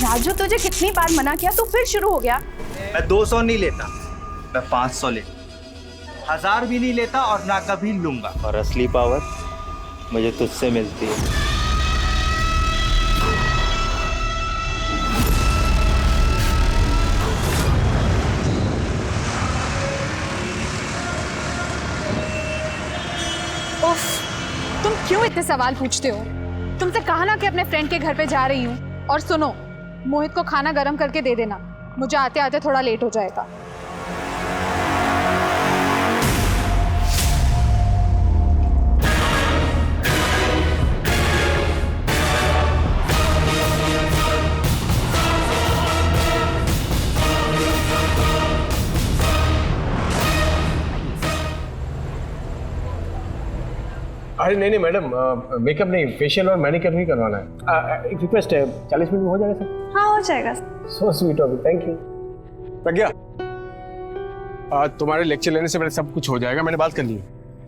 राजू तुझे कितनी बार मना किया, तू फिर शुरू हो गया। मैं 200 नहीं लेता, मैं 500 लेता, 1000 भी नहीं लेता और ना कभी लूंगा। और असली पावर मुझे तुझसे मिलती है। उफ, तुम क्यों इतने सवाल पूछते हो? तुमसे कहा ना कि अपने फ्रेंड के घर पे जा रही हूँ। और सुनो, मोहित को खाना गर्म करके दे देना, मुझे आते आते थोड़ा लेट हो जाएगा। अरे नहीं मैडम, मेकअप नहीं, फेशियल और मैनिक्योर ही करवाना है। एक रिक्वेस्ट है, 40 मिनट में हो जाएगा सर? हाँ हो जाएगा। So sweet of you, thank you. Pragya, तुम्हारे लेक्चर लेने से पहले सब कुछ हो जाएगा, मैंने बात कर ली है।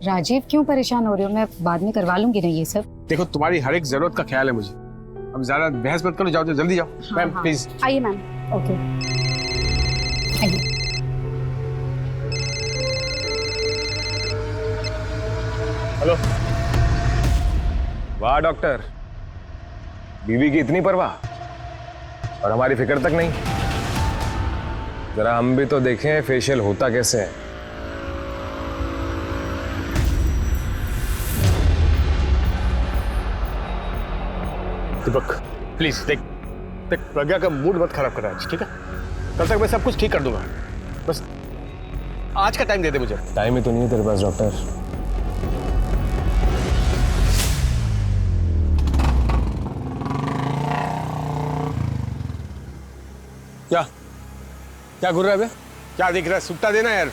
राजीव क्यों परेशान हो रहे हो? मैं बाद में करवा लूंगी ना ये सब। देखो तुम्हारी हर एक जरूरत का ख्याल है मुझे, अब ज्यादा बहस मत करो, जाओ जल्दी जाओ। Ma'am please. आइए मैम। ओके, आइए। हेलो। वाह डॉक्टर, बीवी की इतनी परवाह और हमारी फिक्र तक नहीं। जरा हम भी तो देखें फेशियल होता कैसे है। दीपक प्लीज देख देख, प्रज्ञा का मूड मत खराब कर रहा है, ठीक है? कल तक मैं सब कुछ ठीक कर दूंगा, बस आज का टाइम दे दे मुझे। टाइम ही तो नहीं है तेरे पास डॉक्टर। क्या क्या घूर रहा है बे? क्या दिख रहा है? सुट्टा देना यार।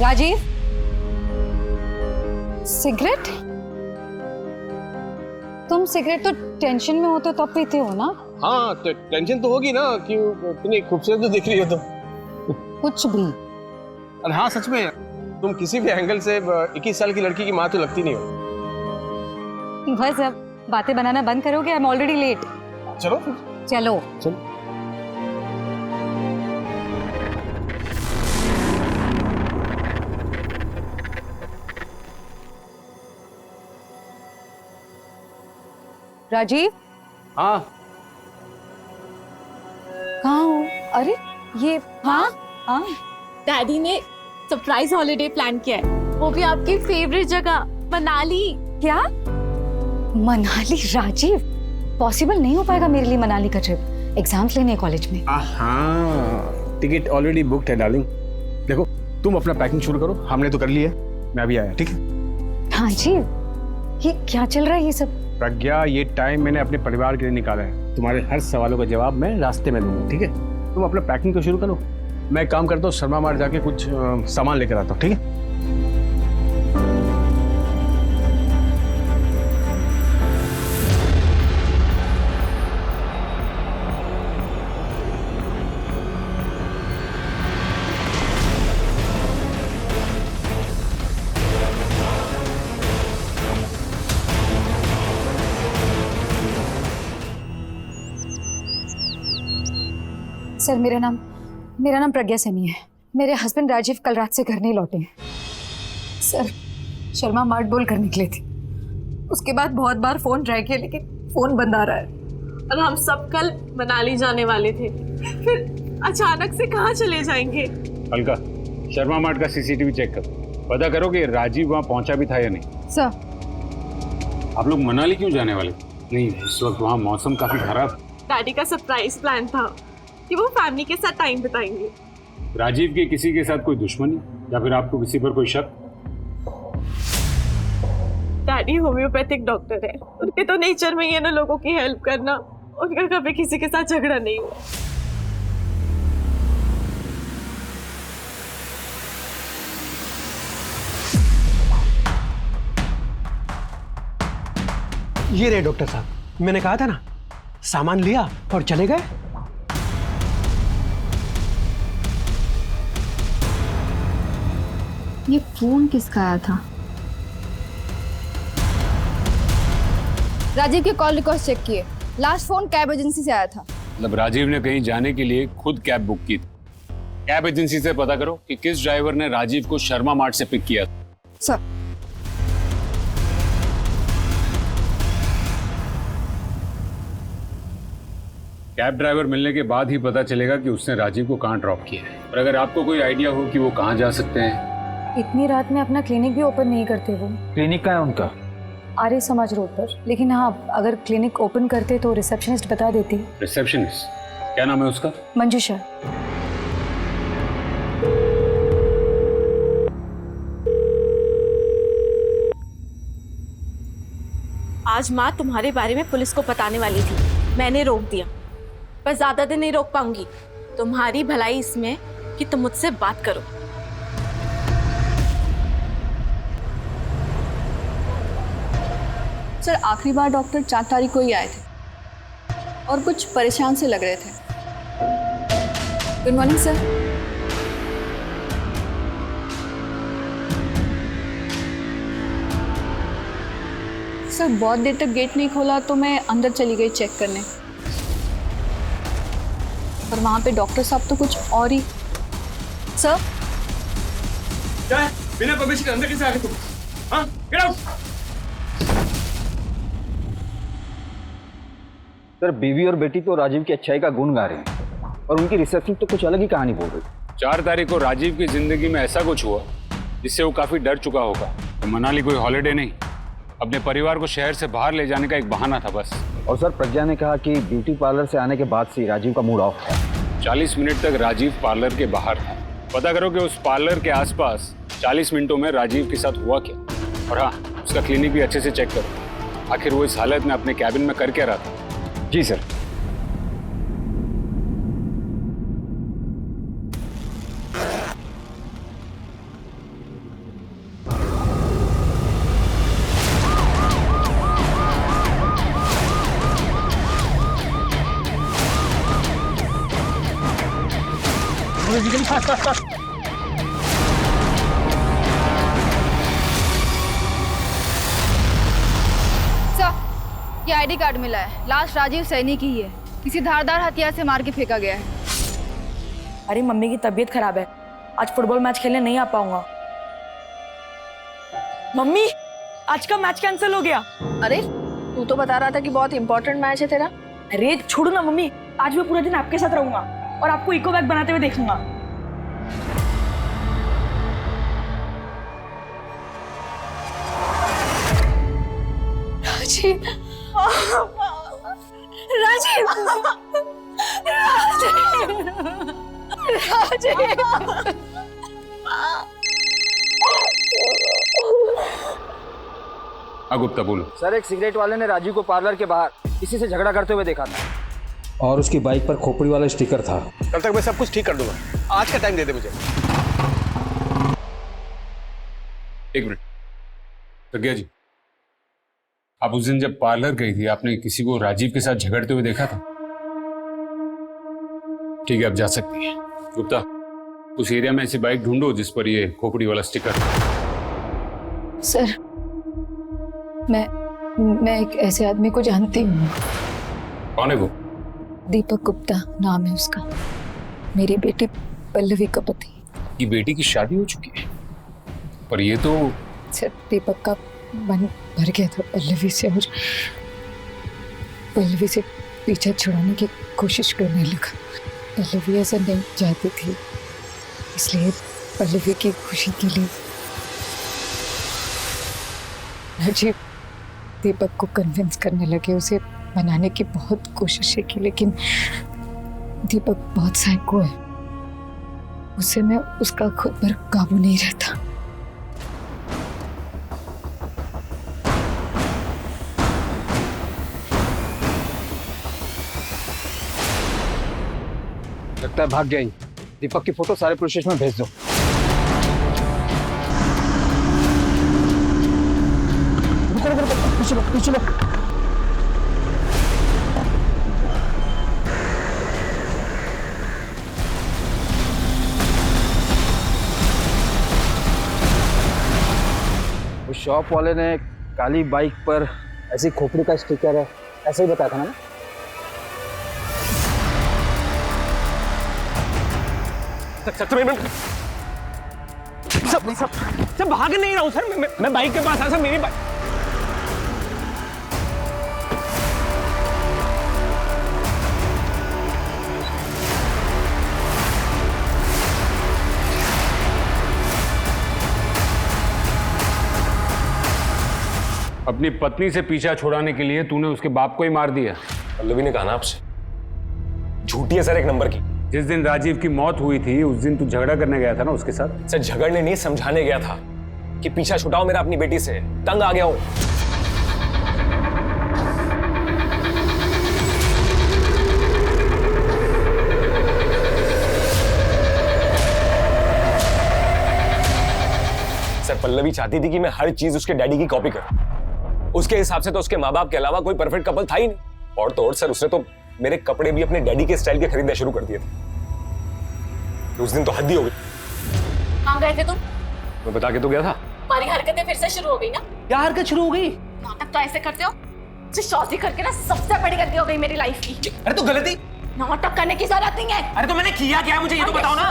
राजीव, सिगरेट? तुम सिगरेट तो टेंशन में होते तब पीते हो ना? हाँ तो टेंशन तो होगी ना, क्यों इतनी खूबसूरत तो दिख रही हो तुम। कुछ भी। और हाँ सच में तुम किसी भी एंगल से 21 साल की लड़की की माँ तो लगती नहीं हो। बस अब बातें बनाना बंद करोगे? I am already late. चलो फिर। चलो चलो। राजीव, हाँ कहाँ हो? अरे ये, हाँ हाँ, डैडी ने सरप्राइज हॉलिडे प्लान किया है, वो भी आपकी फेवरेट जगह मनाली। क्या मनाली? राजीव, पॉसिबल नहीं हो पाएगा मेरे लिए मनाली का ट्रिप। एग्जाम्स लेने हैं कॉलेज में। हाँ टिकट ऑलरेडी बुकड है डार्लिंग। देखो तुम अपना पैकिंग शुरू करो, हमने तो कर लिया है, मैं अभी आया, ठीक है? हाँ जी, ये क्या चल रहा है ये सब? प्रज्ञा, ये टाइम मैंने अपने परिवार के लिए निकाला है, तुम्हारे हर सवालों का जवाब मैं रास्ते में दूंगा, ठीक है? तुम अपना पैकिंग तो शुरू करो, मैं एक काम करता हूँ, शर्मा मार्ट जाके कुछ सामान लेकर आता हूँ, ठीक है? सर मेरा नाम प्रज्ञा सैनी है। मेरे हस्बैंड राजीव कल रात से घर नहीं लौटे हैं। सर शर्मा मार्ट बोल कर निकले थे, उसके बाद बहुत बार फोन ट्राई किया लेकिन फोन बंद आ रहा है। और हम सब कल मनाली जाने वाले थे, फिर अचानक से कहाँ चले जाएंगे? अलका, शर्मा मार्ट का सीसीटीवी चेक करो, पता करो कि राजीव वहाँ पहुँचा भी था या नहीं। सर आप लोग मनाली क्यों जाने वाले? नहीं, इस वक्त वहाँ मौसम काफी खराब। डैडी का सरप्राइज प्लान था कि वो फैमिली के साथ टाइम बिताएंगे। राजीव की किसी के साथ कोई दुश्मनी या फिर आपको किसी पर कोई शक? डैडी होम्योपैथिक डॉक्टर है, उनके तो नेचर में ही है ना लोगों की हेल्प करना। उनका कभी किसी के साथ झगड़ा नहीं हुआ। ये रहे डॉक्टर साहब, मैंने कहा था ना, सामान लिया और चले गए। ये फोन किसका आया था? राजीव के कॉल रिकॉर्ड चेक किए। लास्ट फोन कैब एजेंसी से आया था। मतलब राजीव ने कहीं जाने के लिए खुद कैब बुक की थी। कैब एजेंसी से पता करो कि किस ड्राइवर ने राजीव को शर्मा मार्ट से पिक किया था। सर, कैब ड्राइवर मिलने के बाद ही पता चलेगा कि उसने राजीव को कहाँ ड्रॉप किया है। और अगर आपको कोई आइडिया हो कि वो कहाँ जा सकते हैं। इतनी रात में अपना क्लिनिक भी ओपन नहीं करते वो। क्लिनिक का है उनका? आर्य समाज रोड पर। लेकिन हाँ, अगर क्लिनिक ओपन करते तो रिसेप्शनिस्ट बता देती। रिसेप्शनिस्ट? क्या नाम है उसका? मंजूषा। आज माँ तुम्हारे बारे में पुलिस को बताने वाली थी, मैंने रोक दिया। पर ज्यादा दिन नहीं रोक पाऊंगी। तुम्हारी भलाई इसमें कि तुम मुझसे बात करो। सर आखिरी बार डॉक्टर 4 तारीख को ही आए थे और कुछ परेशान से लग रहे थे। Good morning sir. सर बहुत देर तक गेट नहीं खोला तो मैं अंदर चली गई चेक करने, पर वहां पे डॉक्टर साहब तो कुछ और ही। सर बिना परमिशन के अंदर कैसे आ गए तुम? हाँ, गेट आउट। सर बीवी और बेटी तो राजीव की अच्छाई का गुण गा रहे हैं और उनकी रिसेप्शन तो कुछ अलग ही कहानी बोल रही। 4 तारीख को राजीव की जिंदगी में ऐसा कुछ हुआ जिससे वो काफी डर चुका होगा। तो मनाली कोई हॉलिडे नहीं, अपने परिवार को शहर से बाहर ले जाने का एक बहाना था बस। और सर प्रज्ञा ने कहा कि ब्यूटी पार्लर से आने के बाद से राजीव का मूड ऑफ है। 40 मिनट तक राजीव पार्लर के बाहर था। पता करो कि उस पार्लर के आसपास 40 मिनटों में राजीव के साथ हुआ क्या। और हाँ, उसका क्लिनिक भी अच्छे से चेक करो। आखिर वो इस हालत में अपने कैबिन में कर क्या रहा था। जी सर। ये आईडी कार्ड मिला है, लास्ट राजीव सैनी की ही है। किसी धारदार हथियार से मार के फेंका गया है। अरे मम्मी की तबीयत खराब है, आज फुटबॉल मैच खेलने नहीं आ पाऊंगा। मम्मी आज का मैच कैंसिल हो गया। अरे तू तो बता रहा था कि बहुत इंपॉर्टेंट मैच है तेरा। अरे छोड़ो ना मम्मी, आज मैं पूरा दिन आपके साथ रहूंगा और आपको इको बैग बनाते हुए देखूंगा। राजीव, राजीव, राजीव, राजीव। गुप्ता बोलो। सर एक सिगरेट वाले ने राजीव को पार्लर के बाहर किसी से झगड़ा करते हुए देखा था और उसकी बाइक पर खोपड़ी वाला स्टिकर था। कल तक मैं सब कुछ ठीक कर दूंगा, आज का टाइम दे दे मुझे। एक मिनट प्रज्ञा जी, आप उस दिन जब पार्लर गई थी आपने किसी को राजीव के साथ झगड़ते हुए देखा था? ठीक है, आप जा सकती हैं। गुप्ता उस एरिया में ऐसी बाइक ढूंढो जिस पर ये खोपड़ी वाला स्टिकर था। सर मैं एक ऐसे आदमी को जानती हूँ। कौन है वो? दीपक गुप्ता नाम है उसका, मेरी बेटी पल्लवी का पति। ये बेटी की शादी हो चुकी है, पर ये तो सर दीपक का मन भर गया था पल्लवी से और पल्लवी से पीछा छुड़ाने की कोशिश करने लगा। पल्लवी ऐसा नहीं चाहती थी, इसलिए पल्लवी की खुशी के लिए राजीव दीपक को कन्विंस करने लगे, उसे मनाने की बहुत कोशिशें की, लेकिन दीपक बहुत साइको है, उसे में उसका खुद पर काबू नहीं रहता। लगता है भाग गया ही। दीपक की फोटो सारे पुलिस स्टेशन में भेज दो। चलो। उस शॉप वाले ने काली बाइक पर ऐसी खोपड़ी का स्टिकर है, ऐसे ही बताया था ना। सब भाग नहीं रहा हूँ सर, मैं बाइक के पास आया सर, मेरी बाइक। अपनी पत्नी से पीछा छुड़ाने के लिए तूने उसके बाप को ही मार दिया। पल्लवी ने कहा ना आपसे, झूठी है सर एक नंबर की। जिस दिन राजीव की मौत हुई थी उस दिन तू झगड़ा करने गया था ना उसके साथ। सर झगड़ने नहीं, समझाने गया था कि पीछा छुटाओ मेरा अपनी बेटी से, तंग आ गया हूं। सर पल्लवी चाहती थी कि मैं हर चीज उसके डैडी की कॉपी करूं। उसके हिसाब से तो उसके माँ बाप के अलावा कोई परफेक्ट कपल था ही नहीं। और तो और सर उसने तो मेरे कपड़े भी अपने डैडी के स्टाइल के खरीदने शुरू कर दिए थे। उस दिन तो हद ही हो गई। कहाँ गए थे तुम? मैं बता के तो गया था। तुम्हारी हरकतें फिर से शुरू हो गई ना? क्या हरकत शुरू हो गई? नाटक तो ऐसे करते हो जो शादी करके ना सबसे बड़ी गलती हो गई मेरी लाइफ की। अरे तो गलती, नाटक करने की जरूरत नहीं है। अरे तो मैंने किया क्या, मुझे ये तो बताओ ना।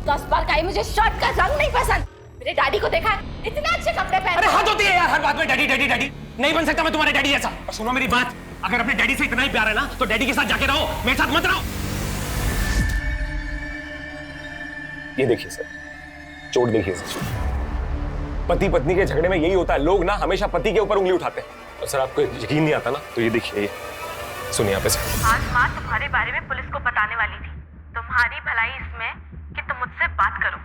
10 बार कही मुझे शर्ट का रंग नहीं पसंद। मेरे डैडी को देखा है, इतने अच्छे कपड़े पहने। अरे हद होती है यार, हर बात में डैडी डैडी डैडी। नहीं बन सकता मैं तुम्हारे डैडी जैसा। और सुनो मेरी बात, अगर अपने डैडी से इतना ही प्यार है ना तो डैडी के साथ जाके रहो, मेरे साथ मत रहो। ये देखिए सर, चोट देखिए सर। पति पत्नी के झगड़े में यही होता है, लोग ना हमेशा पति के ऊपर उंगली उठाते हैं। और सर आपको यकीन नहीं आता ना तो ये देखिए, सुनिए यहाँ पे सर। आज माँ तुम्हारे बारे में पुलिस को बताने वाली थी। तुम्हारी भलाई इसमें कि तुम मुझसे बात करो।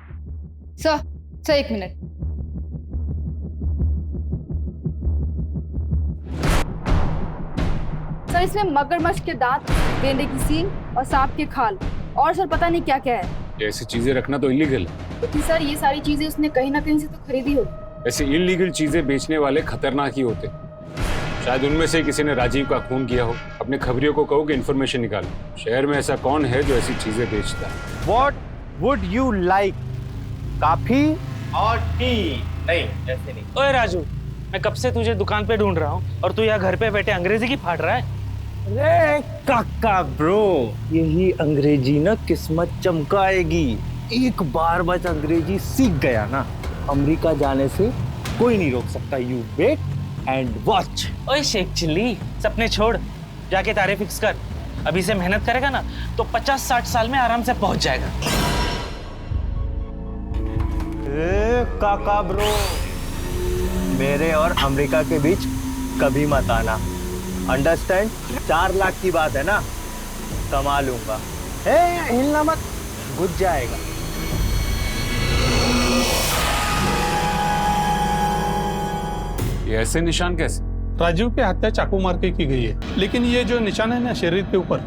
Sir 1 minute. सर इसमें मगरमच्छ के दांत, गेंडे की सींग और सांप की खाल और सर पता नहीं क्या क्या है। ऐसी चीजें रखना तो इलीगल है। लेकिन सर ये सारी चीजें उसने कहीं ना कहीं से तो खरीदी होगी। ऐसे इलीगल चीजें बेचने वाले खतरनाक ही होते। शायद उनमें से किसी ने राजीव का खून किया हो। अपने खबरियों को कहो कि इन्फॉर्मेशन निकालो। शहर में ऐसा कौन है जो ऐसी चीजें बेचता है? What would you like? Coffee और टी? नहीं, ऐसे नहीं। ओए राजू, मैं कब से तुझे दुकान पे ढूंढ रहा हूँ और तू यहाँ घर पे बैठे अंग्रेजी की फाड़ रहा है। अरे काका ब्रो, यही अंग्रेजी ना किस्मत चमकाएगी। एक बार बस अंग्रेजी सीख गया ना, अमेरिका जाने से कोई नहीं रोक सकता। You wait and watch. ओए शेख चिल्ली, सपने छोड़, जाके तारे फिक्स कर। अभी से मेहनत करेगा ना तो 50-60 साल में आराम से पहुंच जाएगा। काका ब्रो, मेरे और अमेरिका के बीच कभी मत आना, अंडरस्टैंड? 4 लाख की बात है ना, कमा लूंगा। हिलना मत, बुझ जाएगा। ये ऐसे निशान कैसे? राजीव की हत्या चाकू मार के की गई है, लेकिन ये जो निशान है ना शरीर के ऊपर,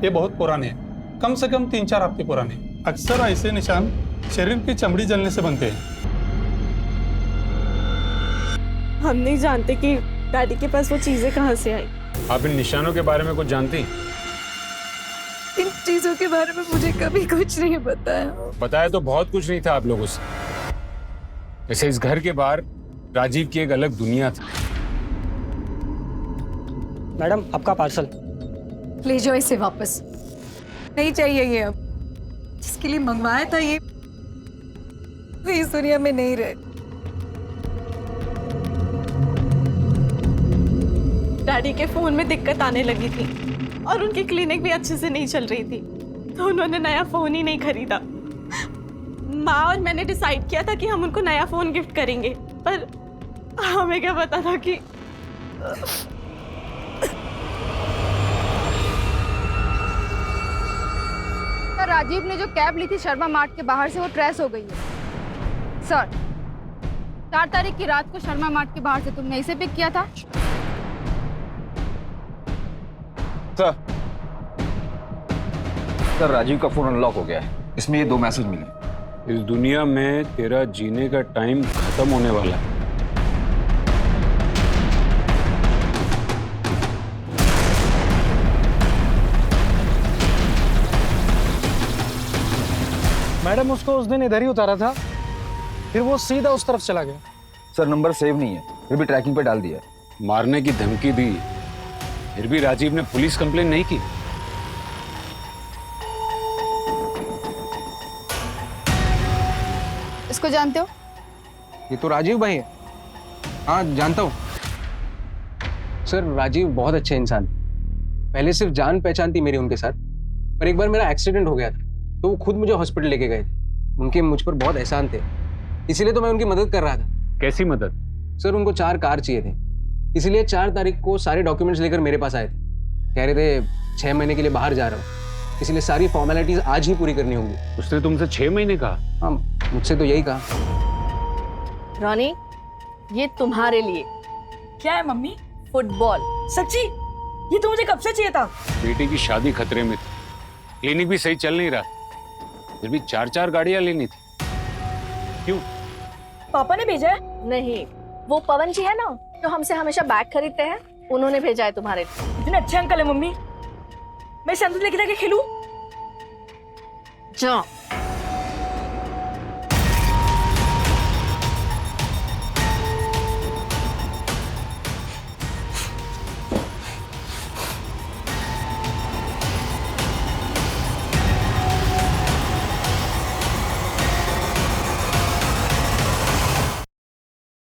ये बहुत पुराने हैं, कम से कम 3-4 हफ्ते पुराने। अक्सर ऐसे निशान शरीर की चमड़ी जलने से बनते हैं। हम नहीं जानते कि डैडी के पास वो चीजें कहाँ से आई। आप इन निशानों के बारे में कुछ जानती? इन चीजों के बारे में मुझे कभी कुछ नहीं बताया। बताया तो बहुत कुछ नहीं था आप लोगों से। वैसे इस घर के बाहर राजीव की एक अलग दुनिया थी। मैडम आपका पार्सल। ले जाओ इसे वापस, नहीं चाहिए ये। अब जिसके लिए मंगवाया था ये इस दुनिया में नहीं रहे। डैडी के फोन में दिक्कत आने लगी थी और उनकी क्लिनिक भी अच्छे से नहीं चल रही थी, तो उन्होंने नया फोन ही नहीं खरीदा। माँ और मैंने डिसाइड किया था कि हम उनको नया फोन गिफ्ट करेंगे, पर हमें क्या पता था कि राजीव ने जो कैब ली थी शर्मा मार्ट के बाहर से, वो ट्रेस हो गई है। सर 4 तारीख की रात को शर्मा मार्ट के बाहर से तुमने इसे पिक किया था? सर राजीव का फोन अनलॉक हो गया है, इसमें ये 2 मैसेज मिले। इस दुनिया में तेरा जीने का टाइम खत्म होने वाला है। मैडम उसको उस दिन इधर ही उतारा था, फिर वो सीधा उस तरफ चला गया। सर नंबर सेव नहीं है, फिर भी ट्रैकिंग पे डाल दिया है। मारने की धमकी दी, फिर भी राजीव ने पुलिस कंप्लेन नहीं की। इसको जानते हो? ये तो राजीव भाई है। हाँ जानता हूँ सर। राजीव बहुत अच्छे इंसान, पहले सिर्फ जान पहचान थी मेरी उनके साथ, पर एक बार मेरा एक्सीडेंट हो गया था तो वो खुद मुझे हॉस्पिटल लेके गए थे। उनके मुझ पर बहुत एहसान थे, इसीलिए तो मैं उनकी मदद कर रहा था। कैसी मदद? सर उनको 4 कार चाहिए थे, इसीलिए 4 तारीख को सारे डॉक्यूमेंट्स लेकर मेरे पास आए थे। कह रहे थे 6 महीने के लिए बाहर जा रहा हूँ, इसलिए सारी फॉर्मेलिटीज आज ही पूरी करनी होंगी। उसने तुमसे 6 महीने कहा? हाँ मुझसे तो यही कहा। रॉनी, ये तुम्हारे लिए। क्या है मम्मी? फुटबॉल। सच्ची? ये तो मुझे कब से चाहिए था। बेटी की शादी खतरे में थी, क्लिनिक भी सही चल नहीं रहा, फिर भी 4 गाड़ियां लेनी थी। क्यों? पापा ने भेजा है? नहीं, वो पवन जी है ना जो हमसे हमेशा बैग खरीदते हैं, उन्होंने भेजा है तुम्हारे लिए। इतने अच्छे अंकल है मम्मी। मैं संतुल लेके जाके खेलूं? जाओ।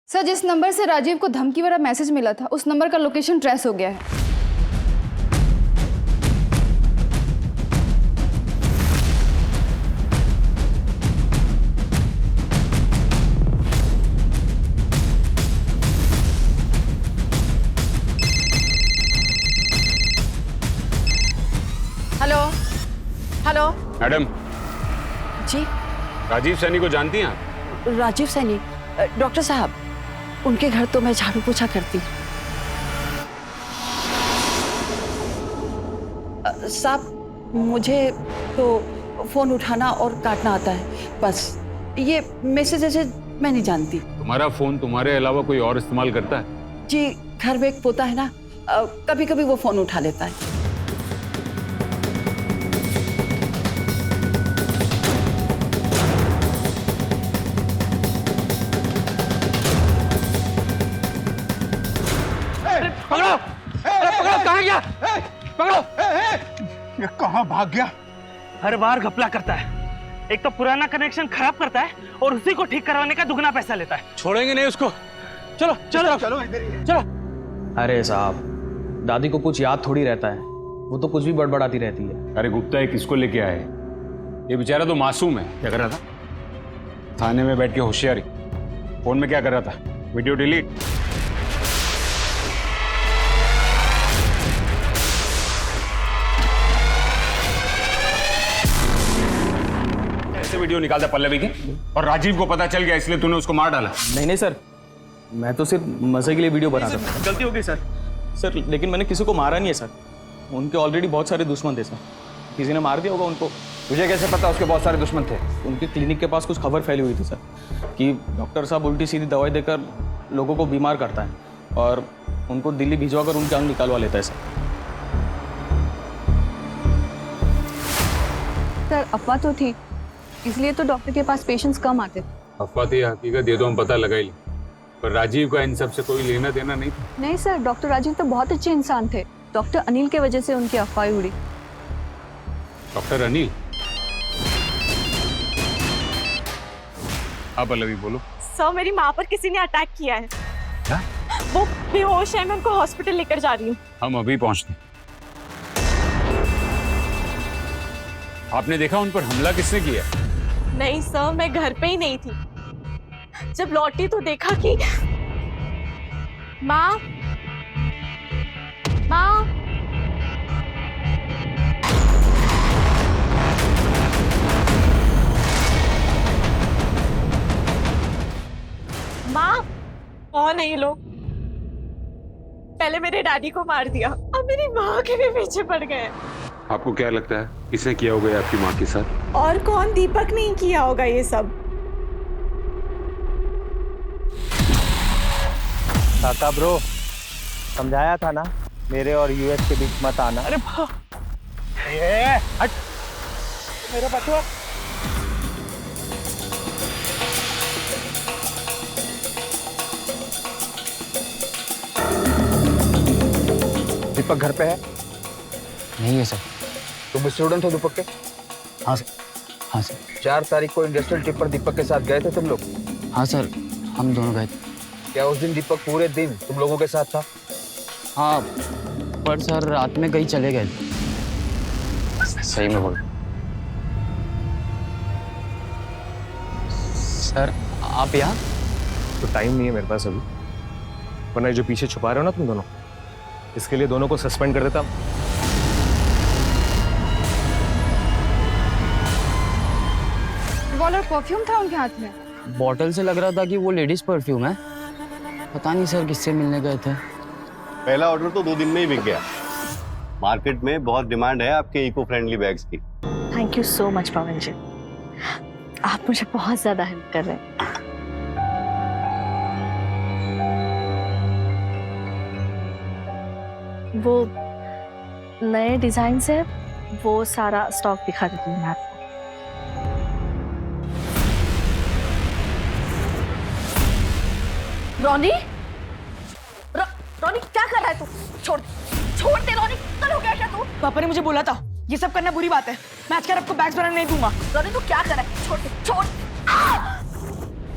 सर, जिस नंबर से राजीव को धमकी वाला मैसेज मिला था उस नंबर का लोकेशन ट्रेस हो गया है। Hello hello. मैडम जी? राजीव सैनी को जानती हैं आप? राजीव सैनी? डॉक्टर साहब, उनके घर तो मैं झाड़ू पोछा करती। साहब, मुझे तो फोन उठाना और काटना आता है, बस ये मैसेज मैं नहीं जानती। तुम्हारा फोन तुम्हारे अलावा कोई और इस्तेमाल करता है? जी, घर में एक पोता है ना, कभी कभी वो फोन उठा लेता है। पकड़ो! पकड़ो! कहाँ गया? पकड़ो! ये कहाँ भाग गया? हर बार घपला करता है, एक तो पुराना कनेक्शन खराब करता है और उसी को ठीक करवाने का दुगना पैसा लेता है। छोड़ेंगे नहीं उसको। चलो चलो चलो इधर ही। चलो। अरे साहब, दादी को कुछ याद थोड़ी रहता है, वो तो कुछ भी बड़बड़ाती रहती है। अरे गुप्ता, ये किसको लेके आए? ये बेचारा तो मासूम है। क्या कर रहा था? थाने में बैठ के होशियारी। फोन में क्या कर रहा था? Video delete. ऐसे वीडियो निकालता पल्लवी के, और राजीव को पता चल गया इसलिए तूने उसको मार डाला? नहीं नहीं सर, मैं तो सिर्फ मजे के लिए वीडियो बना रहा था। गलती हो गई सर। सर लेकिन मैंने किसी को मारा नहीं है सर, उनके ऑलरेडी बहुत सारे दुश्मन थे सर, किसी ने मार दिया होगा उनको। तुझे कैसे पता उसके बहुत सारे दुश्मन थे? उनके क्लिनिक के पास कुछ खबर फैली हुई थी सर कि डॉक्टर साहब उल्टी सीधी दवाई देकर लोगों को बीमार करता है और उनको दिल्ली भिजवा कर उनकी अंग निकालवा लेता है सर। सर, अफवाह तो थी, इसलिए तो डॉक्टर के पास पेशेंट्स कम आते। अफवाह थी, हकीकत ये तो हम पता लगा ही, पर राजीव का इन सब से कोई लेना देना नहीं था। नहीं सर, डॉक्टर राजीव तो बहुत अच्छे इंसान थे, डॉक्टर अनिल के वजह से उनकी अफवाह उड़ी। डॉक्टर अनिल? हाँ पल्लवी बोलो। सर, मेरी माँ पर किसी ने अटैक किया है। क्या? वो बेहोश है, मैं उनको हॉस्पिटल लेकर जा रही हूँ। हम अभी पहुंचते हैं। आपने देखा उन पर हमला किसने किया? नहीं सर, मैं घर पे ही नहीं थी। जब लौटी तो देखा कि माँ माँ माँ, कौन है ये लोग? पहले मेरे डैडी को मार दिया, अब मेरी माँ के भी पीछे पड़ गए। आपको क्या लगता है किसने किया होगा आपकी माँ के साथ? और कौन? दीपक नहीं किया होगा ये सब। काका ब्रो, समझाया था ना मेरे और यूएस के बीच मत आना। अरे हट मेरा बचवा। दीपक घर पे है? नहीं है सर। तुम स्टूडेंट हो दीपक के? हाँ सर। हाँ सर। 4 तारीख को इंडस्ट्रियल ट्रिप पर दीपक के साथ गए थे तुम लोग? हाँ सर, हम दोनों गए थे। क्या उस दिन दीपक पूरे दिन तुम लोगों के साथ था? हाँ, पर सर रात में कहीं चले गए थे। सही में बोल सर, आप यहाँ? तो टाइम नहीं है मेरे पास अभी, वरना जो पीछे छुपा रहे हो ना तुम दोनों, इसके लिए दोनों को सस्पेंड कर देता। रिवॉल्वर परफ्यूम था उनके हाथ में। बॉटल से लग रहा था कि वो लेडीज परफ्यूम है। पता नहीं सर किससे मिलने गए थे। पहला ऑर्डर तो 2 दिन में ही बिक गया। मार्केट में बहुत डिमांड है आपके इको फ्रेंडली बैग्स की। थैंक यू सो मच पवन जी, आप मुझे बहुत ज्यादा हेल्प कर रहे हैं। वो नए डिजाइन से वो सारा स्टॉक दिखा देती हूँ मैं आपको। रोनी, रोनी क्या कर रहा है तू? छोड़ दे रोनी, कल हो गया क्या तू? पापा ने मुझे बोला था ये सब करना बुरी बात है, मैं आज आपको बैग्स बनाने नहीं दूंगा। रोनी तू क्या कर रहा है? छोड़।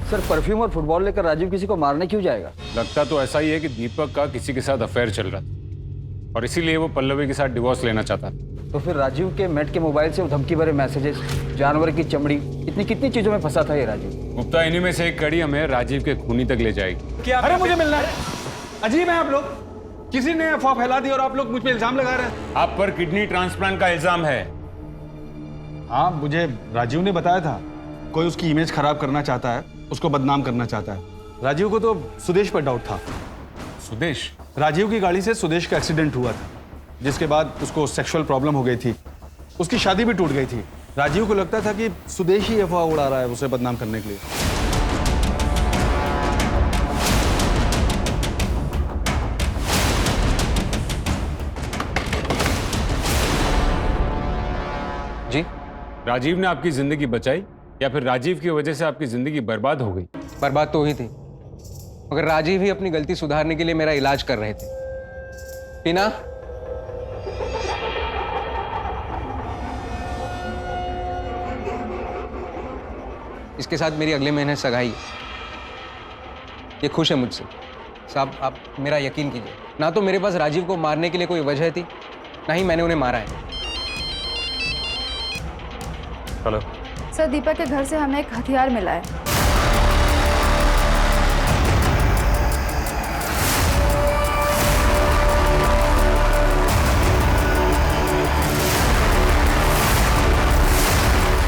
सर परफ्यूम और फुटबॉल लेकर राजीव किसी को मारने क्यों जाएगा? लगता तो ऐसा ही है कि दीपक का किसी के साथ अफेयर चल रहा था और इसीलिए वो पल्लवी के साथ डिवोर्स लेना चाहता था। तो फिर राजीव के मेट के मोबाइल से धमकी भरे मैसेजेस, जानवर की चमड़ी, कितनी चीजों में फंसा था ये राजीव। गुप्ता, इन्हीं में से एक कड़ी हमें राजीव के खूनी तक ले जाएगी। क्या अरे मुझे मिलना है? अजीब है आप लोग, किसी ने अफवाह फैला दी और आप लोग मुझ पे इल्जाम लगा रहे हैं। आप पर किडनी ट्रांसप्लांट का इल्जाम है। हाँ, मुझे राजीव ने बताया था कोई उसकी इमेज खराब करना चाहता है, उसको बदनाम करना चाहता है। राजीव को तो सुदेश पर डाउट था। सुदेश? राजीव की गाड़ी से सुदेश का एक्सीडेंट हुआ था, जिसके बाद उसको सेक्सुअल प्रॉब्लम हो गई थी, उसकी शादी भी टूट गई थी। राजीव को लगता था कि सुदेश ही अफवाह उड़ा रहा है उसे बदनाम करने के लिए। जी? राजीव ने आपकी जिंदगी बचाई या फिर राजीव की वजह से आपकी जिंदगी बर्बाद हो गई? बर्बाद तो हुई थी, मगर राजीव ही अपनी गलती सुधारने के लिए मेरा इलाज कर रहे थे। टीना, इसके साथ मेरी अगले महीने सगाई है। ये खुश है मुझसे। साहब आप मेरा यकीन कीजिए, ना तो मेरे पास राजीव को मारने के लिए कोई वजह थी, ना ही मैंने उन्हें मारा है। हेलो सर, दीपक के घर से हमें एक हथियार मिला है।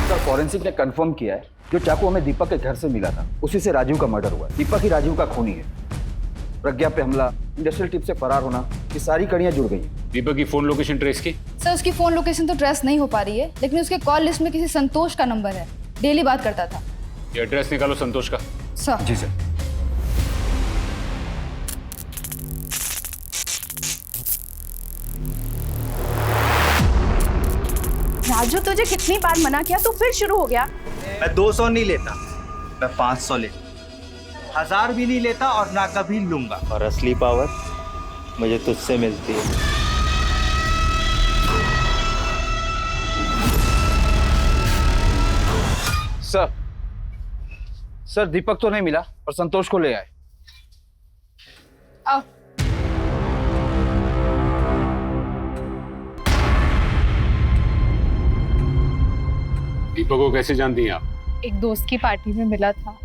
सर फॉरेंसिक ने कंफर्म किया है जो चाकू हमें दीपक के घर से मिला था उसी से राजीव का मर्डर हुआ। दीपक ही राजीव का खूनी है। प्रज्ञा पे हमला, इंडस्ट्रियल ट्रिप से फरार होना, ये सारी कड़ियां जुड़ गई हैं। दीपक की फोन लोकेशन ट्रेस की? सर उसकी फोन लोकेशन तो ट्रेस नहीं हो पा रही है, लेकिन उसके कॉल लिस्ट में किसी संतोष का नंबर है, डेली बात करता था। ये एड्रेस निकालो संतोष का। सर। जी सर। राजू तुझे कितनी बार मना किया, तू फिर शुरू हो गया। मैं 200 नहीं लेता, मैं 500 लेता, 1000 भी नहीं लेता और ना कभी लूंगा। और असली पावर मुझे तुझसे मिलती है। सर दीपक तो नहीं मिला और संतोष को ले आए। आओ। दीपक को कैसे जानती हैं आप? एक दोस्त की पार्टी में मिला था,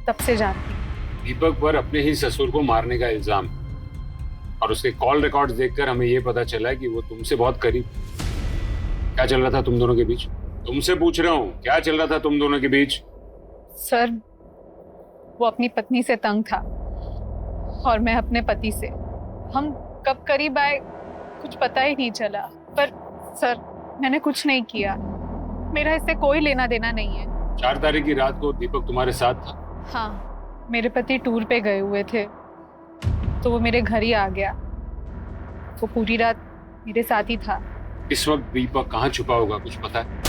तब से जानती हूँ। दीपक पर अपने ही ससुर को मारने का इल्जाम और उसके कॉल रिकॉर्ड्स देखकर हमें यह पता चला है कि वो तुमसे बहुत करीब। क्या चल रहा था तुम दोनों के बीच? तुमसे पूछ रहा हूँ, क्या चल रहा था तुम दोनों के बीच? सर वो अपनी पत्नी से तंग था और मैं अपने पति से। हम कब करीब आए कुछ पता ही नहीं चला। पर सर मैंने कुछ नहीं किया, मेरा इससे कोई लेना देना नहीं है। 4 तारीख की रात को दीपक तुम्हारे साथ था? हाँ, मेरे पति टूर पे गए हुए थे तो वो मेरे घर ही आ गया। वो पूरी रात मेरे साथ ही था। इस वक्त दीपक कहाँ छुपा होगा, कुछ पता है?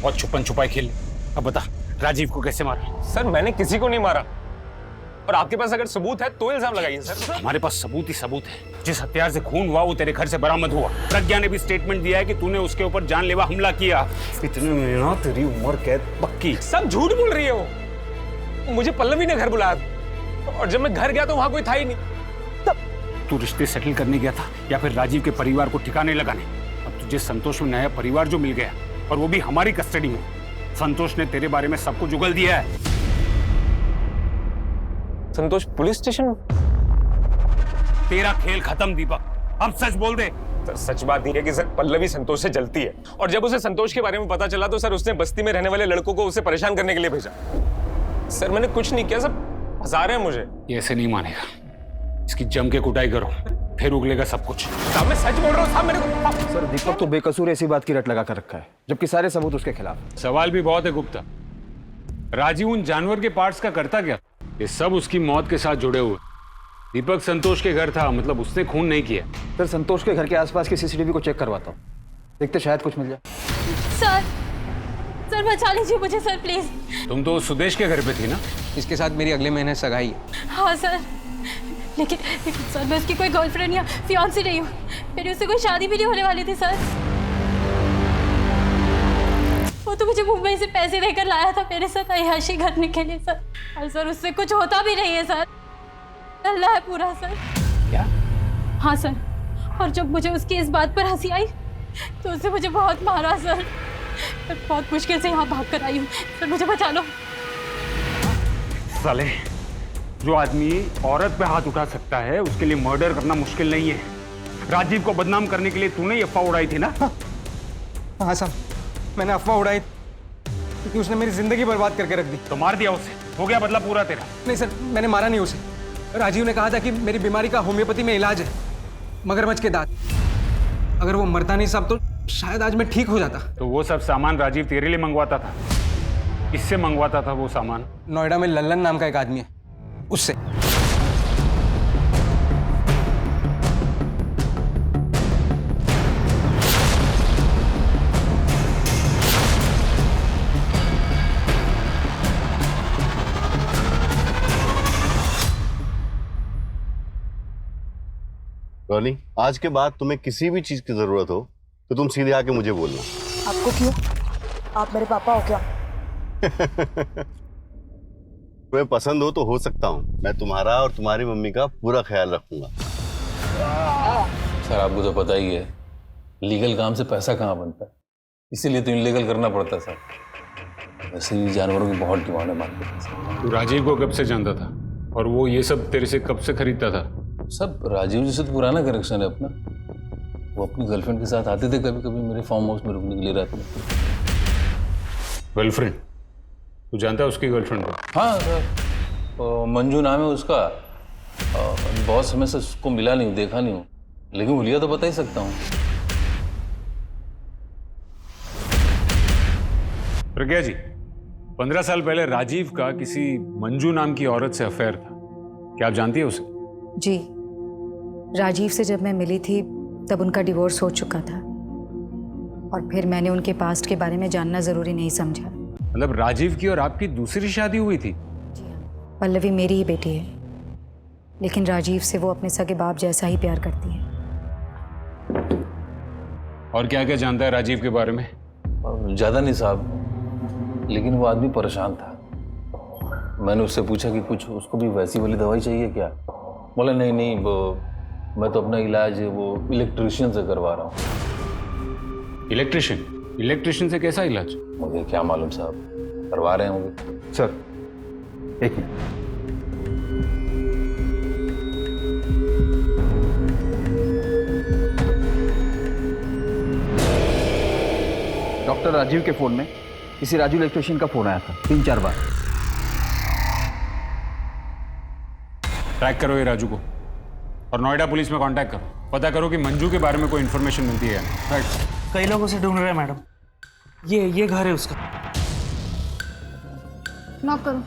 और छुपन छुपाई खेल। अब बता राजीव को कैसे मारा? सर मैंने किसी को नहीं मारा, और आपके पास अगर सबूत है तो इल्जाम लगाइए सर। हमारे पास सबूत ही सबूत है। जिस हथियार से खून हुआ वो तेरे घर से बरामद हुआ। प्रज्ञा ने भी स्टेटमेंट दिया है कि तूने उसके ऊपर जानलेवा हमला किया। इतने में ना तेरी उम्र कैद पक्की। सब झूठ बोल रही है वो। मुझे पल्लवी ने घर बुलाया और जब मैं घर गया तो वहां कोई था ही नहीं। तू रिश्ते सेटल करने गया था या फिर राजीव के परिवार को ठिकाने लगाने? अब तुझे संतोष में नया परिवार जो मिल गया, और वो भी हमारी कस्टडी में। संतोष ने तेरे बारे में सब कुछ उगल दिया है। संतोष पुलिस स्टेशन? तेरा खेल खत्म दीपक, अब सच बोल दे। सर सच बात ये है कि सर पल्लवी संतोष से जलती है, और जब उसे संतोष के बारे में पता चला तो सर उसने बस्ती में रहने वाले लड़कों को उसे परेशान करने के लिए भेजा। सर मैंने कुछ नहीं किया, सब फंसा रहे हैं मुझे। ये ऐसे नहीं मानेगा, इसकी जम के कुटाई करो, फिर उगलेगा सब कुछ। साहब मैं सच बोल रहा हूँ साहब, मेरे को। सर दीपक तो बेकसूर ऐसी बात की रट लगा कर रखा है, जबकि सारे सबूत उसके खिलाफ। सवाल भी बहुत है गुप्ता। राजीव उन जानवर के पार्ट्स का करता क्या? ये सब उसकी मौत के साथ जुड़े हुए। दीपक संतोष के घर था, मतलब उसने खून नहीं किया। सर संतोष के घर के आसपास की सीसीटीवी को चेक करवाता हूँ, देखते शायद कुछ मिल जाए। सर बचा लीजिए मुझे सर प्लीज। तुम तो सुदेश के घर पे थी ना? इसके साथ मेरी अगले महीने सगाई है। हाँ सर, लेकिन सर मैं उसकी कोई गर्लफ्रेंड या फियांसी नहीं हूँ। मेरी उससे कोई शादी भी नहीं होने वाली थी सर। वो तो मुझे मुंबई से पैसे देकर लाया था मेरे साथ अय्याशी करने के लिए सर, और सर उससे कुछ होता भी नहीं है सर। अल्लाह है पूरा सर। क्या? हाँ सर, और जब मुझे उसकी इस बात पर हंसी आई तो उसने मुझे बहुत मारा सर। मैं बहुत मुश्किल से यहाँ भाग कर आई हूँ सर, मुझे बचा लो। साले, जो आदमी औरत पे हाथ उठा सकता है उसके लिए मर्डर करना मुश्किल नहीं है। राजीव को बदनाम करने के लिए तूने ये अफवाह उड़ाई थी ना? हाँ साहब, मैंने अफवाह उड़ाई क्योंकि उसने मेरी जिंदगी बर्बाद करके रख दी। तो मार दिया उसे, हो गया बदला पूरा तेरा। नहीं सर, मैंने मारा नहीं उसे। राजीव ने कहा था कि मेरी बीमारी का होम्योपैथी में इलाज है, मगरमच्छ के दांत। अगर वो मरता नहीं साहब तो शायद आज मैं ठीक हो जाता। तो वो सब सामान राजीव तेरे लिए मंगवाता था? किससे मंगवाता था वो सामान? नोएडा में लल्लन नाम का एक आदमी है, उससे। रॉनी, आज के बाद तुम्हें किसी भी चीज की जरूरत हो तो तुम सीधे आके मुझे बोलना। आपको क्यों? आप मेरे पापा हो क्या? तुम्हें पसंद हो तो हो सकता हूँ। मैं तुम्हारा और तुम्हारी मम्मी का पूरा ख्याल रखूंगा। सर आपको तो पता ही है, लीगल काम से पैसा कहाँ बनता है, इसीलिए तो इनलीगल करना पड़ता है सर। वैसे भी जानवरों की बहुत डिमांड है मार्केट में। तू राजीव को कब से जानता था, और वो ये सब तेरे से कब से खरीदता था? सब राजीव जी से तो पुराना कनेक्शन है अपना। वो अपनी गर्लफ्रेंड के साथ आते थे कभी कभी मेरे फार्म हाउस में रुकने के लिए रात में। गर्लफ्रेंड? तू जानता है उसकी गर्लफ्रेंड को? हाँ सर, मंजू नाम है उसका। बहुत समय से उसको मिला नहीं हूँ, देखा नहीं हूँ, लेकिन हुलिया तो बता ही सकता हूँ। प्रज्ञा जी, 15 साल पहले राजीव का किसी मंजू नाम की औरत से अफेयर था, क्या आप जानती है उसे? जी, राजीव से जब मैं मिली थी तब उनका डिवोर्स हो चुका था, और फिर मैंने उनके पास्ट के बारे में जानना जरूरी नहीं समझा। मतलब राजीव की और आपकी दूसरी शादी हुई थी? जी हाँ, पल्लवी मेरी ही बेटी है, लेकिन राजीव से वो अपने सगे बाप जैसा ही प्यार करती है। और क्या क्या जानता है राजीव के बारे में? ज्यादा नहीं साहब, लेकिन वो आदमी परेशान था। मैंने उससे पूछा कि कुछ उसको भी वैसी वाली दवाई चाहिए क्या? बोला नहीं नहीं, मैं तो अपना इलाज वो इलेक्ट्रिशियन से करवा रहा हूँ। इलेक्ट्रिशियन? इलेक्ट्रिशियन से कैसा इलाज? मुझे क्या मालूम साहब, करवा रहे होंगे। सर एक मिनट। डॉक्टर राजीव के फोन में किसी राजू इलेक्ट्रिशियन का फोन आया था 3-4 बार। ट्रैक करो ये राजू को, और नोएडा पुलिस में कांटेक्ट करो, पता करो कि मंजू के बारे में कोई इन्फॉर्मेशन मिलती है या नहीं। राइट, कई लोगों से ढूंढ रहे हैं मैडम। ये घर है उसका। नॉक करो।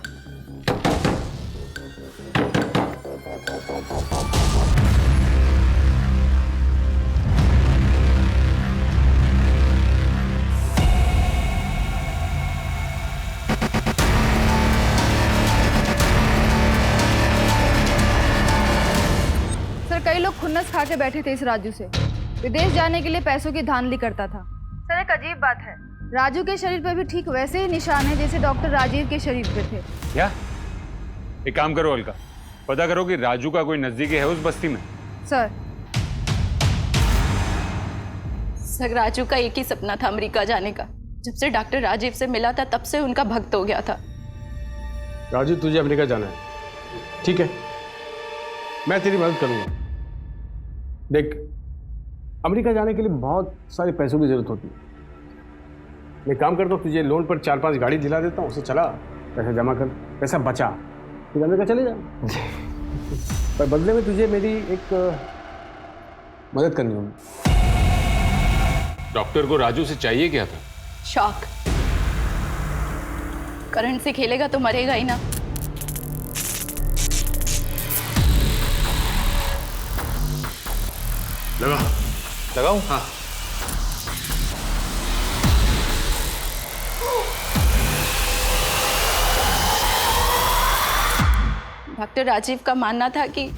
खा के बैठे थे इस राजू से। विदेश जाने के लिए पैसों की धांधली करता था। सर एक अजीब बात है, राजू के शरीर पर भी ठीक वैसे ही निशान है जैसे डॉक्टर राजीव के शरीर पे थे। क्या? एक काम करो अलका, पता करो कि राजू का कोई नजदीकी है उस बस्ती में। सर राजू का एक ही सपना था अमेरिका जाने का। जब से डॉक्टर राजीव से मिला था तब से उनका भक्त हो गया था। राजू तुझे अमेरिका जाना है, ठीक है, मैं तेरी मदद करूंगा। देख, अमेरिका जाने के लिए बहुत सारे पैसों की जरूरत होती है। मैं काम करता हूँ, तुझे लोन पर 4-5 गाड़ी दिला देता हूँ, उसे चला, पैसा जमा कर, पैसा बचा, फिर अमेरिका चले जा। पर बदले में तुझे मेरी एक मदद करनी होगी। डॉक्टर को राजू से चाहिए क्या था? शॉक। करंट से खेलेगा तो मरेगा ही ना। लगाऊं? हाँ। डॉक्टर राजीव का मानना था कि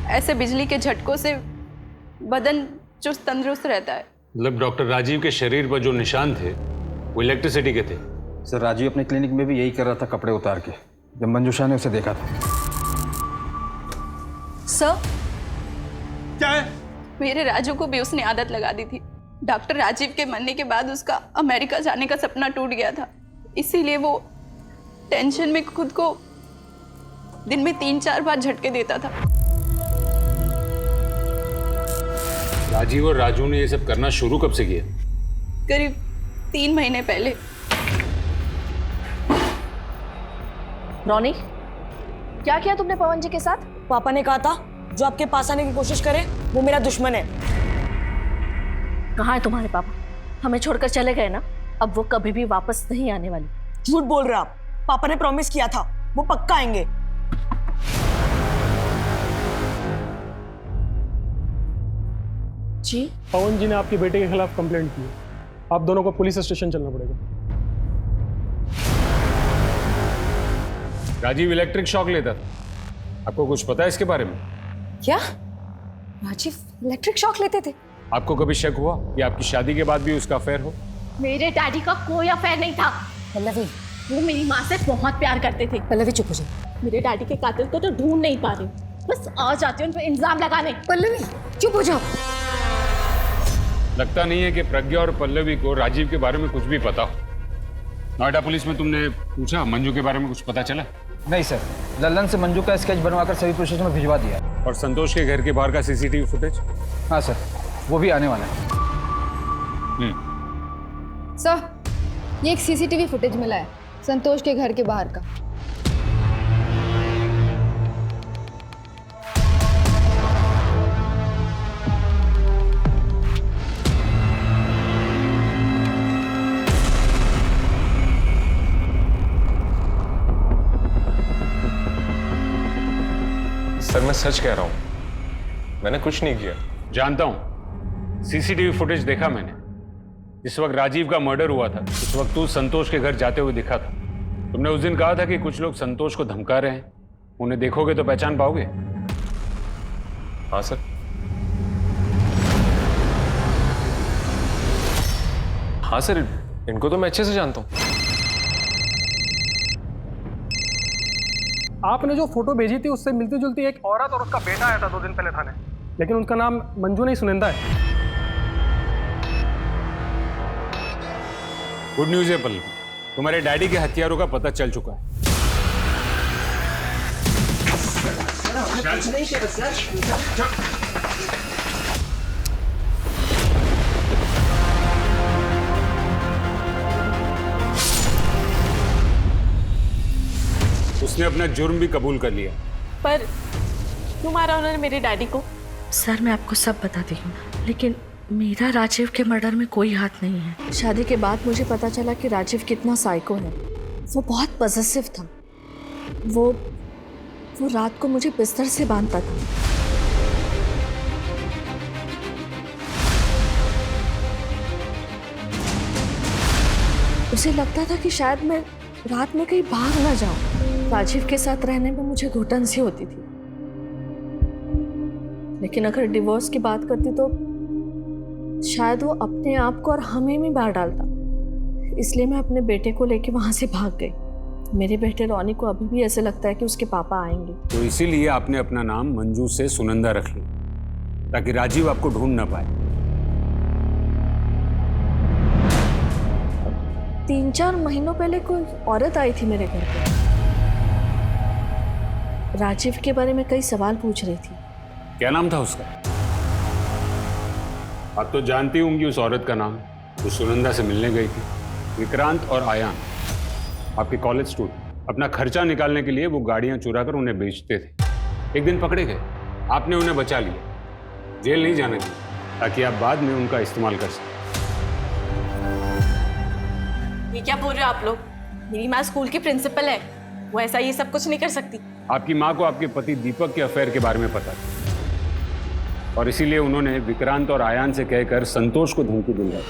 ऐसे बिजली के झटकों से बदन चुस्त तंदुरुस्त रहता है। मतलब डॉक्टर राजीव के शरीर पर जो निशान थे वो इलेक्ट्रिसिटी के थे? सर राजीव अपने क्लिनिक में भी यही कर रहा था, कपड़े उतार के, जब मंजूषा ने उसे देखा था। सर क्या है? मेरे राजू को भी उसने आदत लगा दी थी। डॉक्टर राजीव के मरने के बाद उसका अमेरिका जाने का सपना टूट गया था, इसीलिए वो टेंशन में खुद को दिन में 3-4 बार झटके देता था। राजीव और राजू ने ये सब करना शुरू कब से किया? करीब 3 महीने पहले। रॉनी, क्या किया तुमने पवन जी के साथ? पापा ने कहा था जो आपके पास आने की कोशिश करे वो मेरा दुश्मन है। कहाँ है तुम्हारे पापा? हमें छोड़कर चले गए ना, अब वो कभी भी वापस नहीं आने वाली। झूठ बोल रहे आप। पापा ने प्रॉमिस किया था वो पक्का आएंगे। जी? पवन जी ने आपके बेटे के खिलाफ कंप्लेंट की है। आप दोनों को पुलिस स्टेशन चलना पड़ेगा। राजीव इलेक्ट्रिक शॉक लेता था, आपको कुछ पता है इसके बारे में? क्या? राजीव इलेक्ट्रिक शॉक लेते थे? आपको कभी शक हुआ कि आपकी शादी के बाद भी उसका अफेयर हो? मेरे डैडी का कोई अफेयर नहीं था। पल्लवी, वो मेरी माँ से बहुत प्यार करते थे। पल्लवी चुप हो जाओ। मेरे डैडी के कातिल को तो ढूंढ नहीं पा रही, बस आ जाती हूँ उन पे इल्जाम लगाने। पल्लवी चुप हो जाओ। लगता नहीं है कि प्रज्ञा और पल्लवी को राजीव के बारे में कुछ भी पता हो। नोएडा पुलिस में तुमने पूछा मंजू के बारे में कुछ पता चला? नहीं सर, लल्लन से मंजू का स्केच बनवाकर सभी पुलिस स्टेशन में भिजवा दिया। और संतोष के घर के बाहर का सीसीटीवी फुटेज? हाँ सर, वो भी आने वाला है। सर ये एक सीसीटीवी फुटेज मिला है संतोष के घर के बाहर का। सर मैं सच कह रहा हूं, मैंने कुछ नहीं किया। जानता हूं, सीसीटीवी फुटेज देखा मैंने। जिस वक्त राजीव का मर्डर हुआ था उस वक्त तू संतोष के घर जाते हुए दिखा था। तुमने उस दिन कहा था कि कुछ लोग संतोष को धमका रहे हैं, उन्हें देखोगे तो पहचान पाओगे। हाँ सर। हाँ सर, इनको तो मैं अच्छे से जानता हूं। आपने जो फोटो भेजी थी उससे मिलती जुलती एक औरत और उसका बेटा आया था 2 दिन पहले थाने, लेकिन उनका नाम मंजू नहीं सुनिंदा है। गुड न्यूज है पल्लवी, तुम्हारे डैडी के हथियारों का पता चल चुका है। उसने अपना जुर्म भी कबूल कर लिया। पर तुम्हारा उन्होंने मेरे डैडी को? सर मैं आपको सब बताती हूँ, लेकिन मेरा राजीव के मर्डर में कोई हाथ नहीं है। शादी के बाद मुझे पता चला कि राजीव कितना साइको है। वो बहुत पॉसेसिव था। वो रात को मुझे बिस्तर से बांधता था। उसे लगता था कि शायद मैं रात में कहीं भाग ना जाऊं। राजीव के साथ रहने में मुझे घुटन सी होती थी, लेकिन अगर डिवोर्स की बात करती तो शायद वो अपने आप को और हमें भी मार डालता। इसलिए मैं अपने बेटे को लेके वहां से भाग गई। मेरे बेटे रॉनी को अभी भी ऐसे लगता है कि उसके पापा आएंगे। तो इसीलिए आपने अपना नाम मंजू से सुनंदा रख लिया, ताकि राजीव आपको ढूंढ ना पाए। 3-4 महीनों पहले कोई औरत आई थी मेरे घर पे, राजीव के बारे में कई सवाल पूछ रही थी। क्या नाम था उसका? आप तो जानती होंगी उस औरत का नाम। वो सुनंदा से मिलने गई थी। विक्रांत और आयान, आपके कॉलेज स्टूडेंट, अपना खर्चा निकालने के लिए वो गाड़ियां चुरा कर उन्हें बेचते थे। एक दिन पकड़े गए, आपने उन्हें बचा लिया, जेल नहीं जाने दिया, ताकि आप बाद में उनका इस्तेमाल कर सकें। ये क्या बोल रहे हो आप लोग? मेरी माँ स्कूल की प्रिंसिपल है, वो ऐसा ये सब कुछ नहीं कर सकती। आपकी माँ को आपके पति दीपक के अफेयर के बारे में पता था, और इसीलिए उन्होंने विक्रांत और आयान से कहकर संतोष को धमकी दिलवाई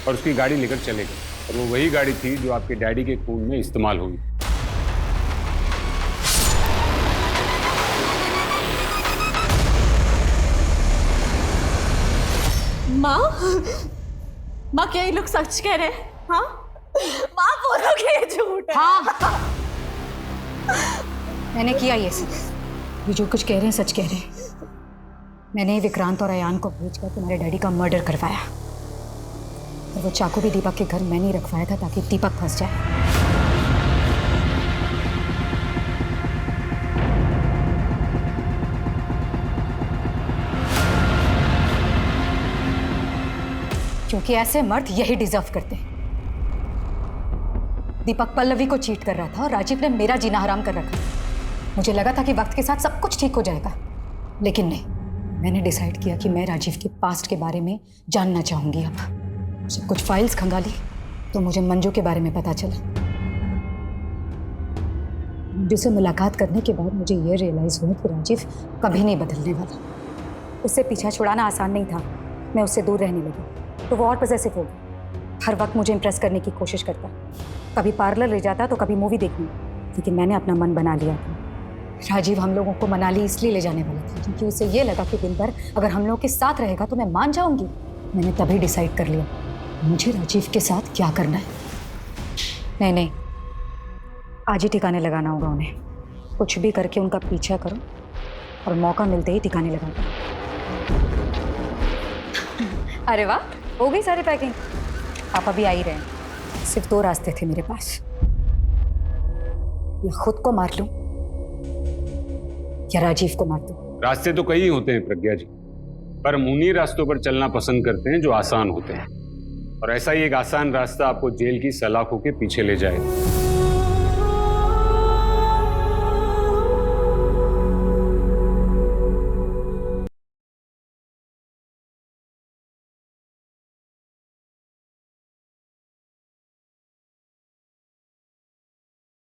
और उसकी गाड़ी लेकर चले गए। और वो वही गाड़ी थी जो आपके डैडी के खून में इस्तेमाल हुई। माँ, माँ क्या ये लोग सच कह रहे हैं? हाँ माँ, बोलो कि ये झूठ है। हाँ मैंने किया ये सब। ये जो कुछ कह रहे हैं सच कह रहे हैं। मैंने विक्रांत और अयान को भेजकर तुम्हारे डैडी का मर्डर करवाया, और वो चाकू भी दीपक के घर मैंने ही रखवाया था ताकि दीपक फंस जाए। क्योंकि ऐसे मर्द यही डिजर्व करते हैं। दीपक पल्लवी को चीट कर रहा था और राजीव ने मेरा जीना हराम कर रखा। मुझे लगा था कि वक्त के साथ सब कुछ ठीक हो जाएगा, लेकिन नहीं। मैंने डिसाइड किया कि मैं राजीव के पास्ट के बारे में जानना चाहूंगी। अब सब कुछ फाइल्स खंगाली तो मुझे मंजू के बारे में पता चला। मंजू से मुलाकात करने के बाद मुझे ये रियलाइज हुआ कि राजीव कभी नहीं बदलने वाला। उससे पीछा छुड़ाना आसान नहीं था। मैं उससे दूर रहने लगी तो वो और पॉसेसिव हो गया। हर वक्त मुझे इम्प्रेस करने की कोशिश करता, कभी पार्लर ले जाता तो कभी मूवी देखने। लेकिन मैंने अपना मन बना लिया था। राजीव हम लोगों को मनाली इसलिए ले जाने वाला था क्योंकि उसे ये लगा कि दिन भर अगर हम लोग के साथ रहेगा तो मैं मान जाऊंगी। मैंने तभी डिसाइड कर लिया मुझे राजीव के साथ क्या करना है। नहीं, आज ही ठिकाने लगाना होगा उन्हें। कुछ भी करके उनका पीछा करो और मौका मिलते ही ठिकाने लगाओ। अरे वाह, हो गई सारी पैकिंग। पापा भी आ ही रहे हैं। सिर्फ 2 रास्ते थे मेरे पास, या खुद को मार लूं या राजीव को मार दूं। रास्ते तो कई होते हैं प्रज्ञा जी, पर हम उन्हीं रास्तों पर चलना पसंद करते हैं जो आसान होते हैं। और ऐसा ही एक आसान रास्ता आपको जेल की सलाखों के पीछे ले जाएगा।